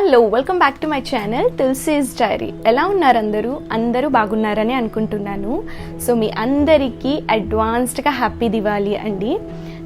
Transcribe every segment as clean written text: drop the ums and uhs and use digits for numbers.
Hello, welcome back to my channel Tulasi's diary. ఎలా ఉన్నారు అందరూ బాగున్నారని అనుకుంటున్నాను. సో మీ అందరికీ అడ్వాన్స్డ్గా హ్యాపీ దివాళీ అండి.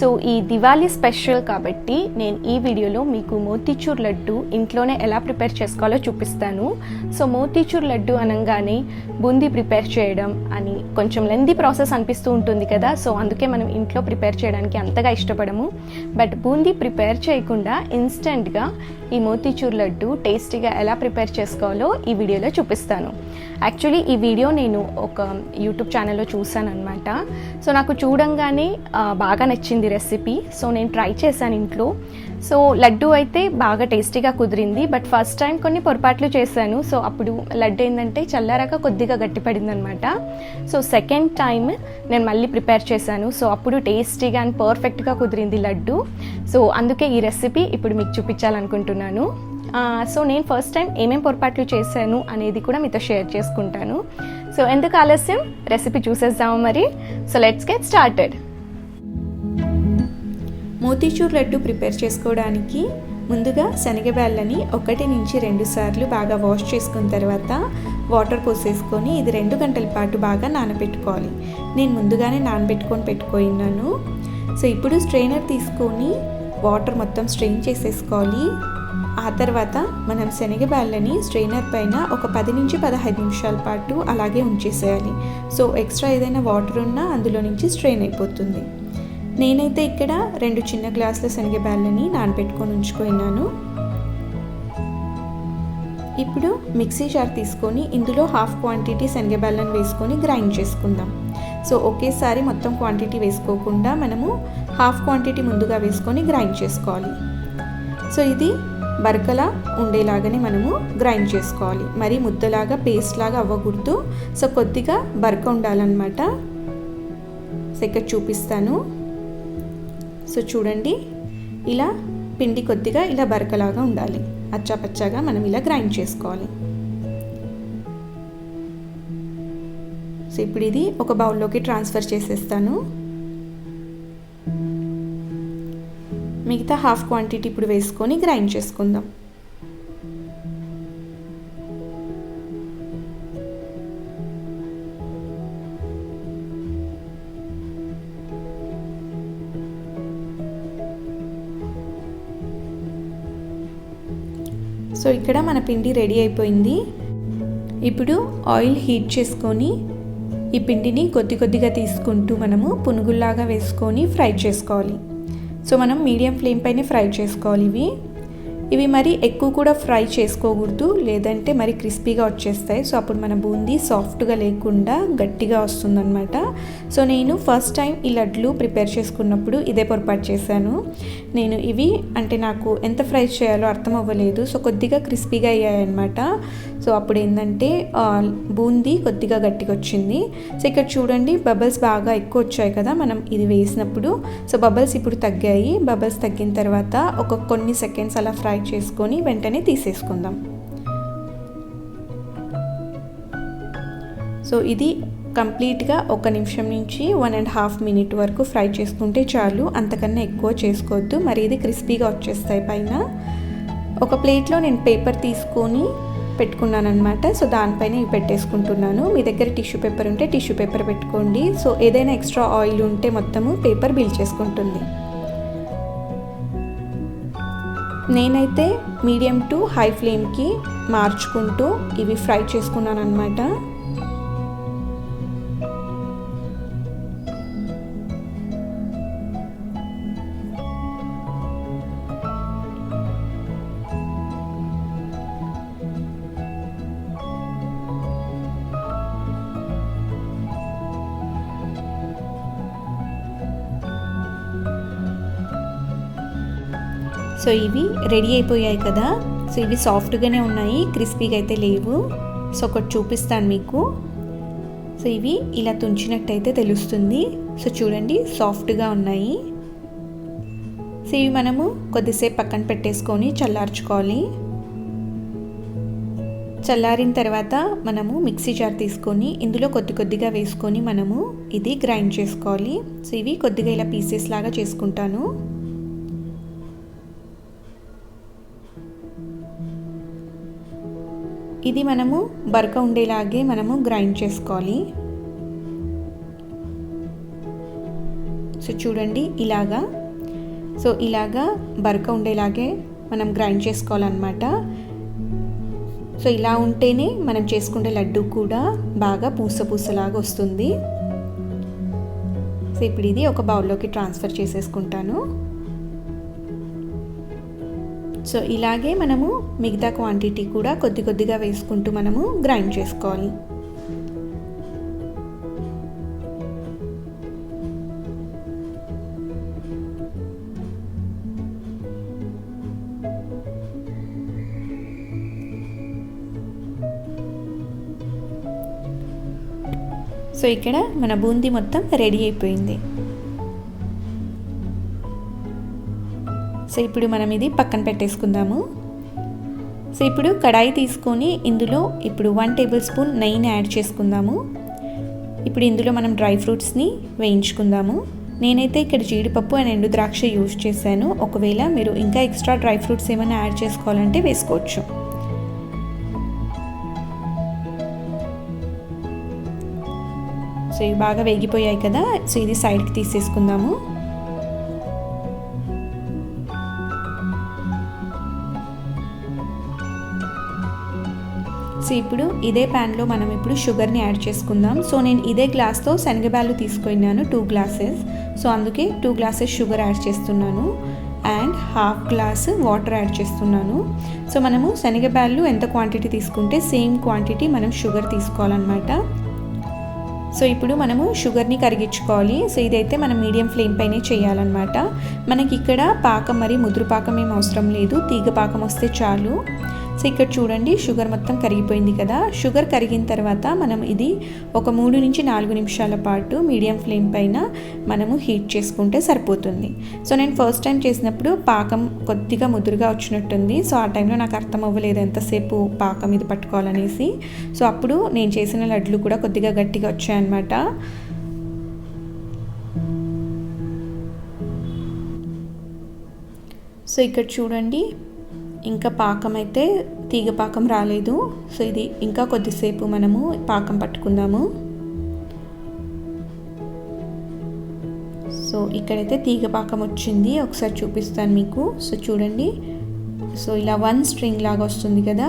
సో ఈ దివాళీ స్పెషల్ కాబట్టి నేను ఈ వీడియోలో మీకు మోతీచూర్ లడ్డు ఇంట్లోనే ఎలా ప్రిపేర్ చేసుకోవాలో చూపిస్తాను. సో మోతీచూర్ లడ్డు అనగానే బూందీ ప్రిపేర్ చేయడం అని కొంచెం లెందీ ప్రాసెస్ అనిపిస్తూ ఉంటుంది కదా. సో అందుకే మనం ఇంట్లో ప్రిపేర్ చేయడానికి అంతగా ఇష్టపడము. బట్ బూందీ ప్రిపేర్ చేయకుండా ఇన్స్టెంట్గా ఈ మోతీచూర్ లడ్డు టేస్టీగా ఎలా ప్రిపేర్ చేసుకోవాలో ఈ వీడియోలో చూపిస్తాను. యాక్చువల్లీ ఈ వీడియో నేను ఒక యూట్యూబ్ ఛానల్లో చూసాను అనమాట. సో నాకు చూడంగానే బాగా నచ్చింది రెసిపీ. సో నేను ట్రై చేశాను ఇంట్లో. సో లడ్డు అయితే బాగా టేస్టీగా కుదిరింది. బట్ ఫస్ట్ టైం కొన్ని పొరపాట్లు చేశాను. సో అప్పుడు లడ్డు ఏంటంటే చల్లారాక కొద్దిగా గట్టిపడింది అనమాట. సో సెకండ్ టైం నేను మళ్ళీ ప్రిపేర్ చేశాను. సో అప్పుడు టేస్టీగా అండ్ పర్ఫెక్ట్గా కుదిరింది లడ్డు. సో అందుకే ఈ రెసిపీ ఇప్పుడు మీకు చూపించాలనుకుంటున్నాను. సో నేను ఫస్ట్ టైం ఏమేం పొరపాట్లు చేశాను అనేది కూడా మీతో షేర్ చేసుకుంటాను. సో ఎందుకు ఆలస్యం, రెసిపీ చూసేద్దాము మరి. So let's get started. Motichoor laddu prepare చేసుకోవడానికి ముందుగా శనగబ్యాళ్ళని 1 నుంచి 2 సార్లు బాగా వాష్ చేసుకున్న తర్వాత వాటర్ పోసేసుకొని ఇది 2 గంటల పాటు బాగా నానబెట్టుకోవాలి. నేను ముందుగానే పెట్టుకున్నాను. సో ఇప్పుడు స్ట్రెయినర్ తీసుకొని వాటర్ మొత్తం స్ట్రెయిన్ చేసేసుకోవాలి. ఆ తర్వాత మనం శనగబ్యాళ్ళని స్ట్రెయినర్ పైన ఒక 10 నుంచి 15 నిమిషాల పాటు అలాగే ఉంచేసేయాలి. సో ఎక్స్ట్రా ఏదైనా వాటర్ ఉన్నా అందులో నుంచి స్ట్రెయిన్ అయిపోతుంది. నేనైతే ఇక్కడ 2 చిన్న గ్లాసుల శనగబ్యాళ్ళని నానబెట్టుకొని ఉంచుకున్నాను. ఇప్పుడు మిక్సీ జార్ తీసుకొని ఇందులో హాఫ్ క్వాంటిటీ శనగబ్యాళ్ళని వేసుకొని గ్రైండ్ చేసుకుందాం. సో ఒకేసారి మొత్తం క్వాంటిటీ వేసుకోకుండా మనము హాఫ్ క్వాంటిటీ ముందుగా వేసుకొని గ్రైండ్ చేసుకోవాలి. సో ఇది బరకలా ఉండేలాగానే మనము గ్రైండ్ చేసుకోవాలి. మరి ముద్దలాగా పేస్ట్ లాగా అవ్వకూడదు. సో కొద్దిగా బరక ఉండాలన్నమాట. సో ఇక్కడ చూపిస్తాను. సో చూడండి, ఇలా పిండి కొద్దిగా ఇలా బరకలాగా ఉండాలి. అచ్చాపచ్చాగా మనం ఇలా గ్రైండ్ చేసుకోవాలి. సో ఇప్పుడు ఇది ఒక బౌల్లోకి ట్రాన్స్ఫర్ చేసేస్తాను. మిగతా హాఫ్ క్వాంటిటీ ఇప్పుడు వేసుకొని గ్రైండ్ చేసుకుందాం. సో ఇక్కడ మన పిండి రెడీ అయిపోయింది. ఇప్పుడు ఆయిల్ హీట్ చేసుకొని ఈ పిండిని కొద్దిగా తీసుకుంటూ మనము పునుగుల్లాగా వేసుకొని ఫ్రై చేసుకోవాలి. సో మనం మీడియం ఫ్లేమ్ పైన ఫ్రై చేసుకోవాలి. ఇవి మరి ఎక్కువ కూడా ఫ్రై చేసుకోకూడదు, లేదంటే మరి క్రిస్పీగా వచ్చేస్తాయి. సో అప్పుడు మన బూందీ సాఫ్ట్గా లేకుండా గట్టిగా వస్తుందన్నమాట. సో నేను ఫస్ట్ టైం ఈ లడ్లు ప్రిపేర్ చేసుకున్నప్పుడు ఇదే పొరపాటు చేశాను. నేను ఇవి అంటే నాకు ఎంత ఫ్రై చేయాలో అర్థం అవ్వలేదు. సో కొద్దిగా క్రిస్పీగా అయ్యాయన్నమాట. సో అప్పుడు ఏంటంటే బూందీ కొద్దిగా గట్టిగా వచ్చింది. సో ఇక్కడ చూడండి, బబుల్స్ బాగా ఎక్కువ వచ్చాయి కదా మనం ఇది వేసినప్పుడు. సో బబుల్స్ ఇప్పుడు తగ్గాయి. బబుల్స్ తగ్గిన తర్వాత కొన్ని సెకండ్స్ అలా ఫ్రై చేసుకొని వెంటనే తీసేసుకుందాం. సో ఇది కంప్లీట్గా 1 నిమిషం నుంచి 1.5 మినిట్ వరకు ఫ్రై చేసుకుంటే చాలు. అంతకన్నా ఎక్కువ చేసుకోవద్దు, మరి ఇది క్రిస్పీగా వచ్చేస్తాయి పైన. ఒక ప్లేట్లో నేను పేపర్ తీసుకొని పెట్టుకున్నాను అనమాట. సో దానిపైన ఇవి పెట్టేసుకుంటున్నాను. మీ దగ్గర టిష్యూ పేపర్ ఉంటే టిష్యూ పేపర్ పెట్టుకోండి. సో ఏదైనా ఎక్స్ట్రా ఆయిల్ ఉంటే మొత్తము పేపర్ పీల్చేసుకుంటుంది. నేనైతే మీడియం టు హై ఫ్లేమ్కి మార్చుకుంటూ ఇవి ఫ్రై చేసుకున్నాను అనమాట. సో ఇవి రెడీ అయిపోయాయి కదా. సో ఇవి సాఫ్ట్గానే ఉన్నాయి, క్రిస్పీగా అయితే లేవు. సో ఒకటి చూపిస్తాను మీకు. సో ఇవి ఇలా తుంచినట్టయితే తెలుస్తుంది. సో చూడండి, సాఫ్ట్గా ఉన్నాయి. సో ఇవి మనము కొద్దిసేపు పక్కన పెట్టేసుకొని చల్లార్చుకోవాలి. చల్లారిన తర్వాత మనము మిక్సీ జార్ తీసుకొని ఇందులో కొద్దిగా వేసుకొని మనము ఇది గ్రైండ్ చేసుకోవాలి. సో ఇవి కొద్దిగా ఇలా పీసెస్ లాగా చేసుకుంటాను. ఇది మనము బరక ఉండేలాగే మనము గ్రైండ్ చేసుకోవాలి. సో చూడండి ఇలాగా. సో ఇలాగా బరక ఉండేలాగే మనం గ్రైండ్ చేసుకోవాలన్నమాట. సో ఇలా ఉంటేనే మనం చేసుకునే లడ్డు కూడా బాగా పూసలాగా వస్తుంది. సో ఇప్పుడు ఇది ఒక బౌల్లోకి ట్రాన్స్ఫర్ చేసేసుకుంటాను. సో ఇలాగే మనము మిగతా క్వాంటిటీ కూడా కొద్దిగా వేసుకుంటూ మనము గ్రైండ్ చేసుకోవాలి. సో ఇక్కడ మన బూందీ మొత్తం రెడీ అయిపోయింది. సో ఇప్పుడు మనం ఇది పక్కన పెట్టేసుకుందాము. సో ఇప్పుడు కడాయి తీసుకొని ఇందులో ఇప్పుడు 1 టేబుల్ స్పూన్ నెయ్యిని యాడ్ చేసుకుందాము. ఇప్పుడు ఇందులో మనం డ్రై ఫ్రూట్స్ని వేయించుకుందాము. నేనైతే ఇక్కడ జీడిపప్పు అండ్ ఎండు ద్రాక్ష యూజ్ చేశాను. ఒకవేళ మీరు ఇంకా ఎక్స్ట్రా డ్రై ఫ్రూట్స్ ఏమైనా యాడ్ చేసుకోవాలంటే వేసుకోవచ్చు. సో ఇవి బాగా వేగిపోయాయి కదా. సో ఇది సైడ్కి తీసేసుకుందాము. సో ఇప్పుడు ఇదే ప్యాన్లో మనం ఇప్పుడు షుగర్ని యాడ్ చేసుకుందాం. సో నేను ఇదే గ్లాస్తో శనగబ్యాళ్ళు తీసుకున్నాను 2 గ్లాసెస్. సో అందుకే 2 గ్లాసెస్ షుగర్ యాడ్ చేస్తున్నాను అండ్ 1/2 గ్లాస్ వాటర్ యాడ్ చేస్తున్నాను. సో మనము శనగబ్యాళ్ళు ఎంత క్వాంటిటీ తీసుకుంటే సేమ్ క్వాంటిటీ మనం షుగర్ తీసుకోవాలన్నమాట. సో ఇప్పుడు మనము షుగర్ని కరిగించుకోవాలి. సో ఇదైతే మనం మీడియం ఫ్లేమ్ పైనే చేయాలన్నమాట. మనకి ఇక్కడ పాకం మరి ముదురు పాకం ఏం అవసరం లేదు, తీగ పాకం వస్తే చాలు. సో ఇక్కడ చూడండి షుగర్ మొత్తం కరిగిపోయింది కదా. షుగర్ కరిగిన తర్వాత మనం ఇది ఒక 3 నుంచి 4 నిమిషాల పాటు మీడియం ఫ్లేమ్ పైన మనము హీట్ చేసుకుంటే సరిపోతుంది. సో నేను ఫస్ట్ టైం చేసినప్పుడు పాకం కొద్దిగా ముదురుగా వచ్చినట్టుంది. సో ఆ టైంలో నాకు అర్థం అవ్వలేదు ఎంతసేపు పాకం ఇది పట్టుకోవాలనేసి. సో అప్పుడు నేను చేసిన లడ్లు కూడా కొద్దిగా గట్టిగా వచ్చాయన్నమాట. సో ఇక్కడ చూడండి ఇంకా పాకం అయితే తీగ పాకం రాలేదు. సో ఇది ఇంకా కొద్దిసేపు మనము పాకం పట్టుకుందాము. సో ఇక్కడైతే తీగ పాకం వచ్చింది, ఒకసారి చూపిస్తాను మీకు. సో చూడండి, సో ఇలా 1 స్ట్రింగ్ లాగా వస్తుంది కదా.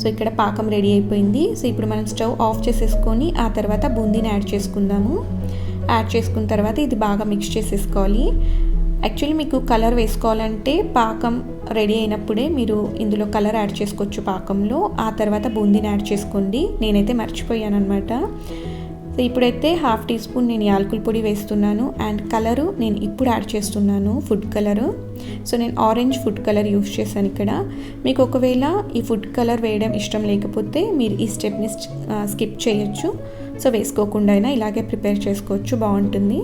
సో ఇక్కడ పాకం రెడీ అయిపోయింది. సో ఇప్పుడు మనం స్టవ్ ఆఫ్ చేసేసుకొని ఆ తర్వాత బూందీని యాడ్ చేసుకుందాము. యాడ్ చేసుకున్న తర్వాత ఇది బాగా మిక్స్ చేసేసుకోవాలి. యాక్చువల్లీ మీకు కలర్ వేసుకోవాలంటే పాకం రెడీ అయినప్పుడే మీరు ఇందులో కలర్ యాడ్ చేసుకోవచ్చు పాకంలో. ఆ తర్వాత బూందీని యాడ్ చేసుకోండి. నేనైతే మర్చిపోయాను అనమాట. సో ఇప్పుడైతే 1/2 టీ స్పూన్ నేను యాలకుల పొడి వేస్తున్నాను అండ్ కలరు నేను ఇప్పుడు యాడ్ చేస్తున్నాను, ఫుడ్ కలరు. సో నేను ఆరెంజ్ ఫుడ్ కలర్ యూస్ చేశాను ఇక్కడ. మీకు ఒకవేళ ఈ ఫుడ్ కలర్ వేయడం ఇష్టం లేకపోతే మీరు ఈ స్టెప్ని స్కిప్ చేయొచ్చు. సో వేసుకోకుండా అయినా ఇలాగే ప్రిపేర్ చేసుకోవచ్చు, బాగుంటుంది.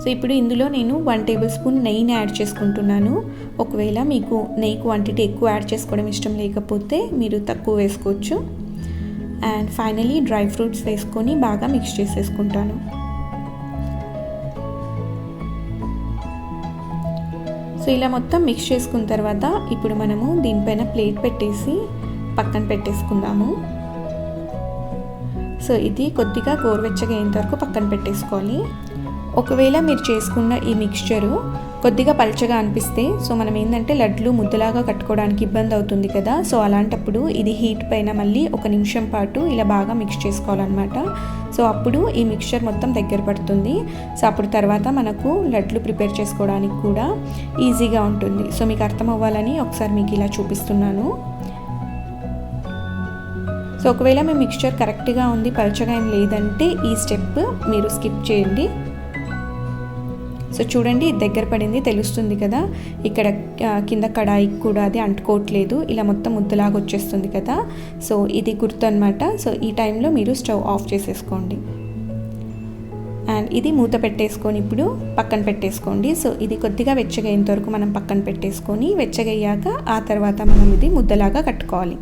సో ఇప్పుడు ఇందులో నేను 1 టేబుల్ స్పూన్ నెయ్యిని యాడ్ చేసుకుంటున్నాను. ఒకవేళ మీకు నెయ్యి క్వాంటిటీ ఎక్కువ యాడ్ చేసుకోవడం ఇష్టం లేకపోతే మీరు తక్కువ వేసుకోవచ్చు. అండ్ ఫైనలీ డ్రై ఫ్రూట్స్ వేసుకొని బాగా మిక్స్ చేసేసుకుంటాను. సో ఇలా మొత్తం మిక్స్ చేసుకున్న తర్వాత ఇప్పుడు మనము దీనిపైన ప్లేట్ పెట్టేసి పక్కన పెట్టేసుకుందాము. సో ఇది కొద్దిగా గోరువెచ్చగా అయ్యేంత వరకు పక్కన పెట్టేసుకోవాలి. ఒకవేళ మీరు చేసుకున్న ఈ మిక్స్చరు కొద్దిగా పల్చగా అనిపిస్తే, సో మనం ఏంటంటే లడ్లు ముద్దలాగా కట్టుకోవడానికి ఇబ్బంది అవుతుంది కదా. సో అలాంటప్పుడు ఇది హీట్ పైన మళ్ళీ 1 నిమిషం పాటు ఇలా బాగా మిక్స్ చేసుకోవాలన్నమాట. సో అప్పుడు ఈ మిక్స్చర్ మొత్తం దగ్గర పడుతుంది. సో అప్పుడు తర్వాత మనకు లడ్లు ప్రిపేర్ చేసుకోవడానికి కూడా ఈజీగా ఉంటుంది. సో మీకు అర్థం అవ్వాలని ఒకసారి మీకు ఇలా చూపిస్తున్నాను. సో ఒకవేళ మీ మిక్స్చర్ కరెక్ట్గా ఉంది, పల్చగా ఏం లేదంటే ఈ స్టెప్ మీరు స్కిప్ చేయండి. సో చూడండి దగ్గర పడింది, తెలుస్తుంది కదా. ఇక్కడ కింద కడాయికి కూడా అది అంటుకోవట్లేదు, ఇలా మొత్తం ముద్దలాగా వచ్చేస్తుంది కదా. సో ఇది గుర్తు అనమాట. సో ఈ టైంలో మీరు స్టవ్ ఆఫ్ చేసేసుకోండి అండ్ ఇది మూత పెట్టేసుకొని ఇప్పుడు పక్కన పెట్టేసుకోండి. సో ఇది కొద్దిగా వెచ్చగయ్యేంత వరకు మనం పక్కన పెట్టేసుకొని వెచ్చగయ్యాక ఆ తర్వాత మనం ఇది ముద్దలాగా కట్టుకోవాలి.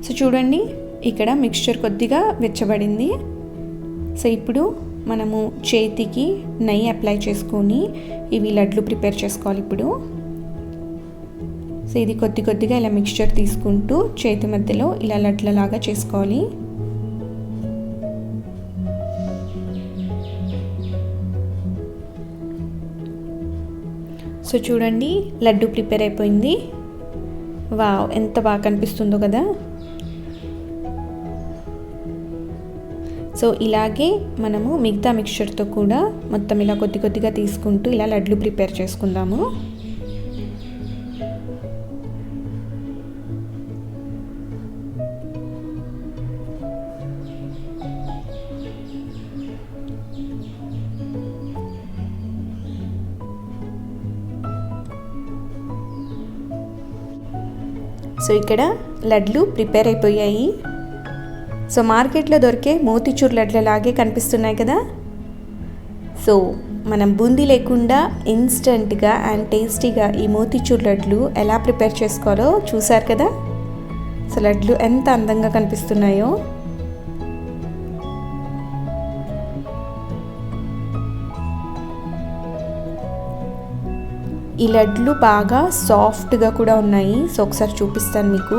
సో చూడండి ఇక్కడ మిక్స్చర్ కొద్దిగా వెచ్చబడింది. సో ఇప్పుడు మనము చేతికి నెయ్యి అప్లై చేసుకొని ఇవి లడ్లు ప్రిపేర్ చేసుకోవాలి. ఇప్పుడు సో ఇది కొద్దిగా ఇలా మిక్స్చర్ తీసుకుంటూ చేతి మధ్యలో ఇలా లడ్లలాగా చేసుకోవాలి. సో చూడండి, లడ్డు ప్రిపేర్ అయిపోయింది. వావ్, ఎంత బాగా కనిపిస్తుందో కదా. సో ఇలాగే మనము మిగతా మిక్స్చర్తో కూడా మొత్తం ఇలా కొద్దిగా తీసుకుంటూ ఇలా లడ్లు ప్రిపేర్ చేసుకుందాము. సో ఇక్కడ లడ్లు ప్రిపేర్ అయిపోయాయి. సో మార్కెట్లో దొరికే మోతీచూర్ లడ్లలాగే కనిపిస్తున్నాయి కదా. సో మనం బూందీ లేకుండా ఇన్స్టెంట్గా అండ్ టేస్టీగా ఈ మోతీచూర్ లడ్లు ఎలా ప్రిపేర్ చేసుకోవాలో చూసారు కదా. సో లడ్లు ఎంత అందంగా కనిపిస్తున్నాయో. ఈ లడ్లు బాగా సాఫ్ట్గా కూడా ఉన్నాయి. సో ఒకసారి చూపిస్తాను మీకు.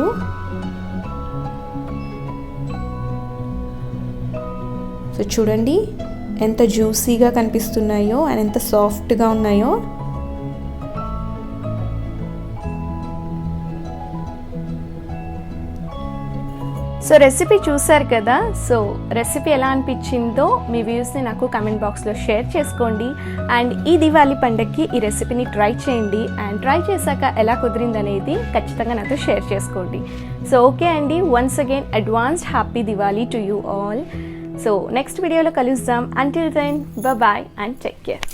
సో చూడండి ఎంత జ్యూసీగా కనిపిస్తున్నాయో అండ్ ఎంత సాఫ్ట్గా ఉన్నాయో. సో రెసిపీ చూసారు కదా. సో రెసిపీ ఎలా అనిపించిందో మీ వ్యూస్ని నాకు కమెంట్ బాక్స్లో షేర్ చేసుకోండి. అండ్ ఈ దివాళీ పండగకి ఈ రెసిపీని ట్రై చేయండి. అండ్ ట్రై చేశాక ఎలా కుదిరింది అనేది ఖచ్చితంగా నాతో షేర్ చేసుకోండి. సో ఓకే అండి, once again advanced happy Diwali to you all. So next వీడియోలో కలుద్దాం. Until then bye and take care.